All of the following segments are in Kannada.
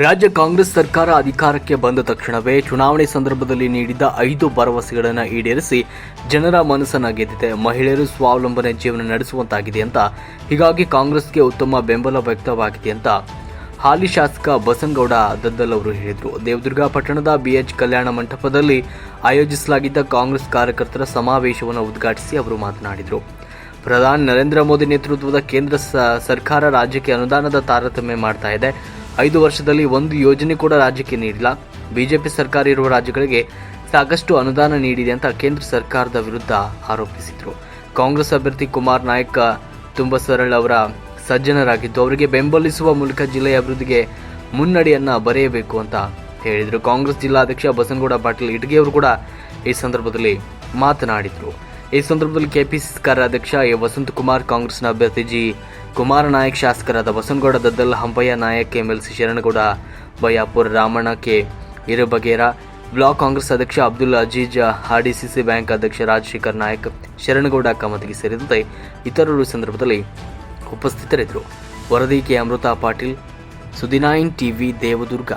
ರಾಜ್ಯ ಕಾಂಗ್ರೆಸ್ ಸರ್ಕಾರ ಅಧಿಕಾರಕ್ಕೆ ಬಂದ ತಕ್ಷಣವೇ ಚುನಾವಣೆ ಸಂದರ್ಭದಲ್ಲಿ ನೀಡಿದ 5 ಭರವಸೆಗಳನ್ನು ಈಡೇರಿಸಿ ಜನರ ಮನಸ್ಸನ್ನು ಗೆದ್ದಿದೆ. ಮಹಿಳೆಯರು ಸ್ವಾವಲಂಬನೆ ಜೀವನ ನಡೆಸುವಂತಾಗಿದೆ ಅಂತ, ಹೀಗಾಗಿ ಕಾಂಗ್ರೆಸ್ಗೆ ಉತ್ತಮ ಬೆಂಬಲ ವ್ಯಕ್ತವಾಗಿದೆ ಅಂತ ಹಾಲಿ ಶಾಸಕ ಬಸನಗೌಡ ದದ್ದಲ್ ಅವರು ಹೇಳಿದರು. ದೇವದುರ್ಗ ಪಟ್ಟಣದ BH ಕಲ್ಯಾಣ ಮಂಟಪದಲ್ಲಿ ಆಯೋಜಿಸಲಾಗಿದ್ದ ಕಾಂಗ್ರೆಸ್ ಕಾರ್ಯಕರ್ತರ ಸಮಾವೇಶವನ್ನು ಉದ್ಘಾಟಿಸಿ ಅವರು ಮಾತನಾಡಿದರು. ಪ್ರಧಾನಿ ನರೇಂದ್ರ ಮೋದಿ ನೇತೃತ್ವದ ಕೇಂದ್ರ ಸರ್ಕಾರ ರಾಜ್ಯಕ್ಕೆ ಅನುದಾನದ ತಾರತಮ್ಯ ಮಾಡ್ತಾ ಇದೆ. 5 ವರ್ಷದಲ್ಲಿ ಒಂದು ಯೋಜನೆ ಕೂಡ ರಾಜ್ಯಕ್ಕೆ ನೀಡಿಲ್ಲ. ಬಿಜೆಪಿ ಸರ್ಕಾರ ಇರುವ ರಾಜ್ಯಗಳಿಗೆ ಸಾಕಷ್ಟು ಅನುದಾನ ನೀಡಿದೆ ಅಂತ ಕೇಂದ್ರ ಸರ್ಕಾರದ ವಿರುದ್ಧ ಆರೋಪಿಸಿದರು. ಕಾಂಗ್ರೆಸ್ ಅಭ್ಯರ್ಥಿ ಕುಮಾರ್ ನಾಯಕ್ ತುಂಬ ಸರಳ ಅವರ ಸಜ್ಜನರಾಗಿದ್ದು, ಅವರಿಗೆ ಬೆಂಬಲಿಸುವ ಮೂಲಕ ಜಿಲ್ಲೆಯ ಅಭಿವೃದ್ಧಿಗೆ ಮುನ್ನಡೆಯನ್ನ ಬರೆಯಬೇಕು ಅಂತ ಹೇಳಿದರು. ಕಾಂಗ್ರೆಸ್ ಜಿಲ್ಲಾಧ್ಯಕ್ಷ ಬಸನಗೌಡ ಪಾಟೀಲ್ ಇಟಗಿ ಅವರು ಕೂಡ ಈ ಸಂದರ್ಭದಲ್ಲಿ ಮಾತನಾಡಿದರು. ಈ ಸಂದರ್ಭದಲ್ಲಿ ಕೆಪಿಸಿಸಿ ಕಾರ್ಯಾಧ್ಯಕ್ಷ ವಸಂತಕುಮಾರ್, ಕಾಂಗ್ರೆಸ್ನ ಅಭ್ಯರ್ಥಿ ಜಿ ಕುಮಾರ ನಾಯಕ್, ಶಾಸಕರಾದ Basanagouda Daddal, Hampaiah Nayak, MLC Sharanagouda Bayyapura, Ramanna K Irabagera, block Congress ಅಧ್ಯಕ್ಷ ಅಬ್ದುಲ್ ಅಜೀಜ್, RDCC ಬ್ಯಾಂಕ್ ಅಧ್ಯಕ್ಷ ರಾಜಶೇಖರ್ ನಾಯಕ್, ಶರಣಗೌಡ ಕಮತಗಿ ಸೇರಿದಂತೆ ಇತರರು ಸಂದರ್ಭದಲ್ಲಿ ಉಪಸ್ಥಿತರಿದ್ದರು. ವರದಿ ಕೆ ಅಮೃತ ಪಾಟೀಲ್, ಸುದಿನೈನ್ ಟಿವಿ, ದೇವದುರ್ಗ.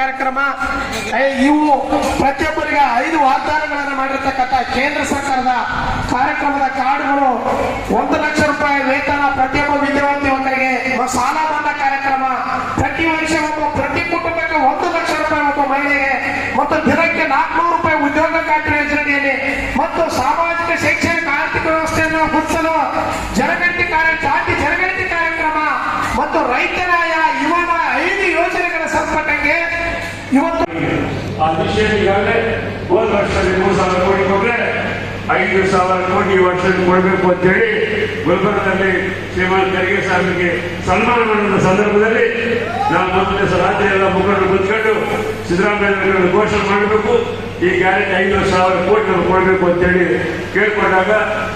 ಕಾರ್ಯಕ್ರಮ ಇವು ಪ್ರತಿಯೊಬ್ಬರಿಗೆ 5 ವಾಗ್ದಾನಗಳನ್ನು ಮಾಡಿರ್ತಕ್ಕಂಥ ಕೇಂದ್ರ ಸರ್ಕಾರದ ಕಾರ್ಯಕ್ರಮದ ಕಾರ್ಡ್ಗಳು. 1 ಲಕ್ಷ ರೂಪಾಯಿ ವೇತನ ಪ್ರತಿಯೊಬ್ಬ ವಿದ್ಯಾರ್ಥಿಗಳಿಗೆ, ಸಾಲ ಮನ್ನಾ ಕಾರ್ಯಕ್ರಮ, ಪ್ರತಿ ವರ್ಷ ಪ್ರತಿ ಕುಟುಂಬಕ್ಕೆ 1 ಲಕ್ಷ ರೂಪಾಯಿ ಒಬ್ಬ ಮಹಿಳೆಗೆ, ಮತ್ತು ದಿನಕ್ಕೆ 400 ರೂಪಾಯಿ ಉದ್ಯೋಗ ಖಾತ್ರಿ ಯೋಜನೆಯಲ್ಲಿ, ಮತ್ತು ಸಾಮಾಜಿಕ ಶೈಕ್ಷಣಿಕ ಆರ್ಥಿಕ ವ್ಯವಸ್ಥೆಯನ್ನು ಗುರುತಿಸಲು ಜಾತಿ ಜನಗಣತಿ ಕಾರ್ಯಕ್ರಮ, ಮತ್ತು ರೈತರಾಯ ಇವನ 5 ಯೋಜನೆಗಳ ಸಂಪರ್ಕಕ್ಕೆ ಇವತ್ತು ಆ ದಿಶೆಯಲ್ಲಿ ಈಗಾಗಲೇ 1 ವರ್ಷದಲ್ಲಿ 3,000 ಕೋಟಿ ಕೊಟ್ಟರೆ 5,000 ಕೋಟಿ ಈ ವರ್ಷದಲ್ಲಿ ಕೊಡಬೇಕು ಅಂತ ಹೇಳಿ ಗುಲ್ಬರ್ಗದಲ್ಲಿ ಶ್ರೀಮಾನ್ ಖರ್ಗೆ ಸಾಹೇಬರಿಗೆ ಸನ್ಮಾನ ಮಾಡಿದ ಸಂದರ್ಭದಲ್ಲಿ ನಾವು ಮೊದಲನೇ ರಾತ್ರಿ ಎಲ್ಲ ಮುಖಂಡರು ಕುತ್ಕೊಂಡು ಸಿದ್ದರಾಮಯ್ಯ ಘೋಷಣೆ ಮಾಡಬೇಕು, ಈ ಗ್ಯಾರಂಟಿ 5,000 ಕೋಟಿ ನಾವು ಕೊಡಬೇಕು ಅಂತ ಹೇಳಿ ಕೇಳ್ಕೊಂಡಾಗ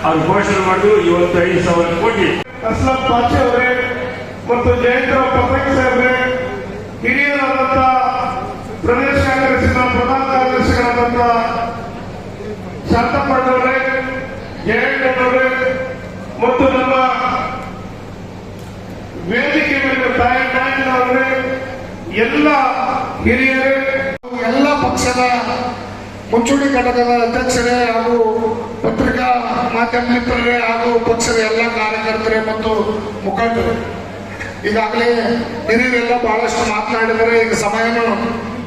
ಅವ್ರು ಘೋಷಣೆ ಮಾಡಿದ್ರು. ಇವತ್ತು 5,000 ಕೋಟಿ. ಅಸ್ಲಂ ಪಾಚೆ ಅವರೇ ಮತ್ತು ಜಯಂತ ಪತ್ರಕ್ ಸಾಹೇಬ್ರೆ, ಹಿರಿಯರಾದಂತ ಪ್ರದೇಶ ಕಾಂಗ್ರೆಸ್ಸಿನ ಪ್ರಧಾನ ಕಾರ್ಯದರ್ಶಿಗಳಾದಂತ ಶಾಂತಪ್ಪಣ್ಣವರೇ, ಜಯಣ್ಣವರೇ, ಮತ್ತು ನಮ್ಮ ವೇದಿಕೆ ಮೇಲೆ ತಾಯಣ್ಣವರೇ, ಎಲ್ಲ ಹಿರಿಯರೇ, ಎಲ್ಲ ಪಕ್ಷದ ಮುಂಚೂಣಿ ಘಟಕದ ಅಧ್ಯಕ್ಷರೇ ಹಾಗೂ ಪತ್ರಿಕಾ ಮಾಧ್ಯಮ ಮಿತ್ರರೇ ಹಾಗೂ ಪಕ್ಷದ ಎಲ್ಲ ಕಾರ್ಯಕರ್ತರೇ ಮತ್ತು ಮುಖಂಡರು, ಈಗಾಗಲೇ ಹಿರಿಯರೆಲ್ಲ ಬಹಳಷ್ಟು ಮಾತನಾಡಿದರೆ ಈಗ ಸಮಯನೂ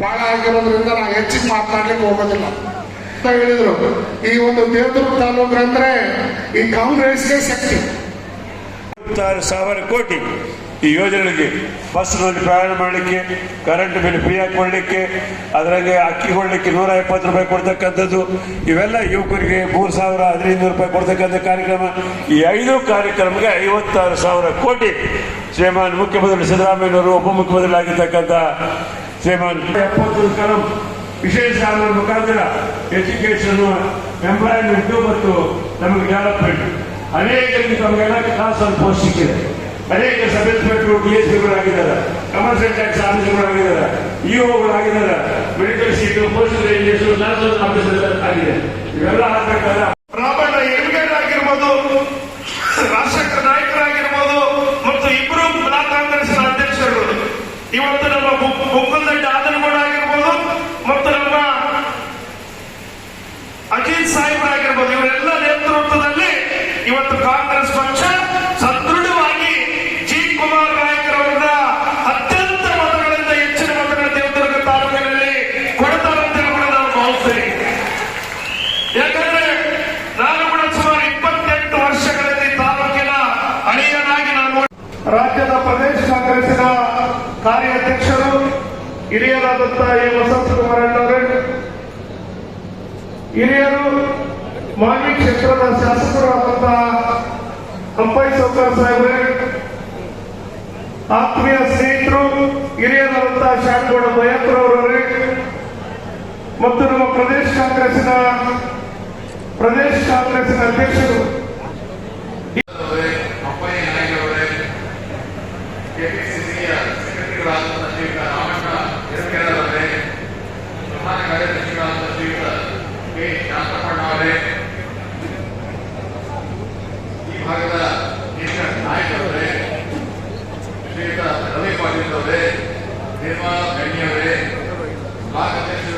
ಬಹಳ ಆಗಿರೋದ್ರಿಂದ ನಾವು ಹೆಚ್ಚಿಗೆ ಮಾತನಾಡ್ಲಿಕ್ಕೆ ಹೋಗೋದಿಲ್ಲ ಅಂತ ಹೇಳಿದ್ರು. ಈ ಒಂದು ದೇವದುರ್ಗ ತಾಲೂಕು ಅಂದ್ರೆ ಈ ಕಾಂಗ್ರೆಸ್ಗೆ ಶಕ್ತಿ. 6,000 ಕೋಟಿ ಈ ಯೋಜನೆಗಳಿಗೆ ಬಸ್ನಲ್ಲಿ ಪ್ರಯಾಣ ಮಾಡಲಿಕ್ಕೆ, ಕರೆಂಟ್ ಬಿಲ್ ಫ್ರೀ ಆಗಿ ಕೊಡಲಿಕ್ಕೆ, ಅದರಾಗೆ ಅಕ್ಕಿ ಕೊಡಲಿಕ್ಕೆ 170 ರೂಪಾಯಿ ಕೊಡ್ತಕ್ಕಂಥದ್ದು, ಇವೆಲ್ಲ ಯುವಕರಿಗೆ 3,500 ರೂಪಾಯಿ ಕೊಡ್ತಕ್ಕಂಥ ಕಾರ್ಯಕ್ರಮ. ಈ 5 ಕಾರ್ಯಕ್ರಮಕ್ಕೆ 56,000 ಕೋಟಿ ಶ್ರೀಮಾನ್ ಮುಖ್ಯಮಂತ್ರಿ ಸಿದ್ದರಾಮಯ್ಯನವರು ಉಪಮುಖ್ಯಮಂತ್ರಿಗಳಾಗಿರ್ತಕ್ಕಂಥ ಶ್ರೀಮಾನ್ 70 ಕಲಂ ವಿಶೇಷ ಕಾನೂನು ಮುಖಾಂತರ ಎಜುಕೇಶನ್, ಎಂಪ್ಲಾಯ್ಮೆಂಟ್ ಮತ್ತು ನಮಗೆ ಡೆವಲಪ್ಮೆಂಟ್ ಅನೇಕ ನಮಗೆಲ್ಲ ಕ್ಲಾಸ್ ಆನ್ ಪೋಸ್ಟ್ ಸಿಕ್ಕಿದೆ. ಅನೇಕ ಸಬ್ ಇನ್ಸ್ಪೆಕ್ಟರ್ DSPಗಳಾಗಿದ್ದಾರೆ, ಕಮರ್ಷಿಯಲ್ ಟ್ಯಾಕ್ಸ್ ಆಫೀಸರ್ಗಳಾಗಿದ್ದಾರೆ, ಇಒಗಳಾಗಿದ್ದಾರೆ, medical seat, post ranges, national officer ಆಗಿದೆ. ಇವೆಲ್ಲ ಆಗಬೇಕಾದ್ರೆ ರಾಮಣ್ಣ ಎಮ್ಗೇಡ್ ಆಗಿರ್ಬೋದು, ರಾಷ್ಟ್ರ ನಾಯಕರಾಗಿರ್ಬೋದು ಮತ್ತು ಇಬ್ಬರು ಬ್ಲಾಕ್ ಕಾಂಗ್ರೆಸ್ನ ಅಧ್ಯಕ್ಷರುಗಳು, ಇವತ್ತು ನಮ್ಮ ಮುಕ್ಕಲ್ದಂಡ ಆದನಗೌಡ ಆಗಿರ್ಬೋದು ಮತ್ತು ನಮ್ಮ ಅಜಿತ್ ಸಾಹೇಬರಾಗಿರ್ಬೋದು, ಇವರೆಲ್ಲ ನೇತೃತ್ವದಲ್ಲಿ ಇವತ್ತು ಕಾಂಗ್ರೆಸ್ ಪಕ್ಷ ಸದೃಢವಾಗಿ ಜಿ ಕುಮಾರ್ ನಾಯಕರವರನ್ನ ಅತ್ಯಂತ ಮತಗಳಿಂದ ಹೆಚ್ಚಿನ ಮತಗಳ ದೇವದುರ್ಗ ತಾಲೂಕಿನಲ್ಲಿ ಕೊಡ್ತಾರಂತ ಕೂಡ ನಾವು ಭಾವಿಸ್ತೀವಿ. ಯಾಕಂದ್ರೆ ನಾನು ಕೂಡ ಸುಮಾರು 28 ವರ್ಷಗಳಲ್ಲಿ ತಾಲೂಕಿನ ಅಳಿಯನಾಗಿ ನಾನು ರಾಜ್ಯದ ಪ್ರದೇಶ ಕಾಂಗ್ರೆಸ್ಸಿನ ಕಾರ್ಯಾಧ್ಯಕ್ಷರು ಹಿರಿಯರಾದಂಥ ವಸಂತ ಕುಮಾರಣ್ಣವರೇ, ಹಿರಿಯರು ಮಾಜಿ ಕ್ಷೇತ್ರದ ಶಾಸಕರು ಆದಂತಹ ಅಂಪೈ ಸೌಕರ್ ಸಾಹೇಬ್ರೆ, ಆತ್ಮೀಯ ಸ್ನೇಹಿತರು ಹಿರಿಯರಾದಂತಹ ಶಾಣಗೌಡ ಭಯಂಕರವರವರೇ ಮತ್ತು ನಮ್ಮ ಪ್ರದೇಶ ಕಾಂಗ್ರೆಸ್ಸಿನ ಅಧ್ಯಕ್ಷರು ಕೆಪಿಸಿಸಿಯ ಸೆಕ್ರೆಟರಿಗಳಾದಂಥ ಶ್ರೀಯುತ ರಾಮಣ್ಣ ಎರಕೆರವರೇ, ಪ್ರಧಾನ ಕಾರ್ಯದರ್ಶಿಗಳಾದಂಥ ಶ್ರೀಯುತ ಕೆ ಶಾಂತಪ್ಪಣ್ಣ ಅವರೇ, ಈ ಭಾಗದ ಹಿರಿಯ ನಾಯಕರವರೇ, ಶ್ರೀಯುತ ರವಿ ಪಾಟೀಲ್ ಅವರೇ, ನಿರ್ಮಲಾ ಬೆಣ್ಣಿ ಅವರೇ, ಬ್ಲಾಕ್ ಅಧ್ಯಕ್ಷರು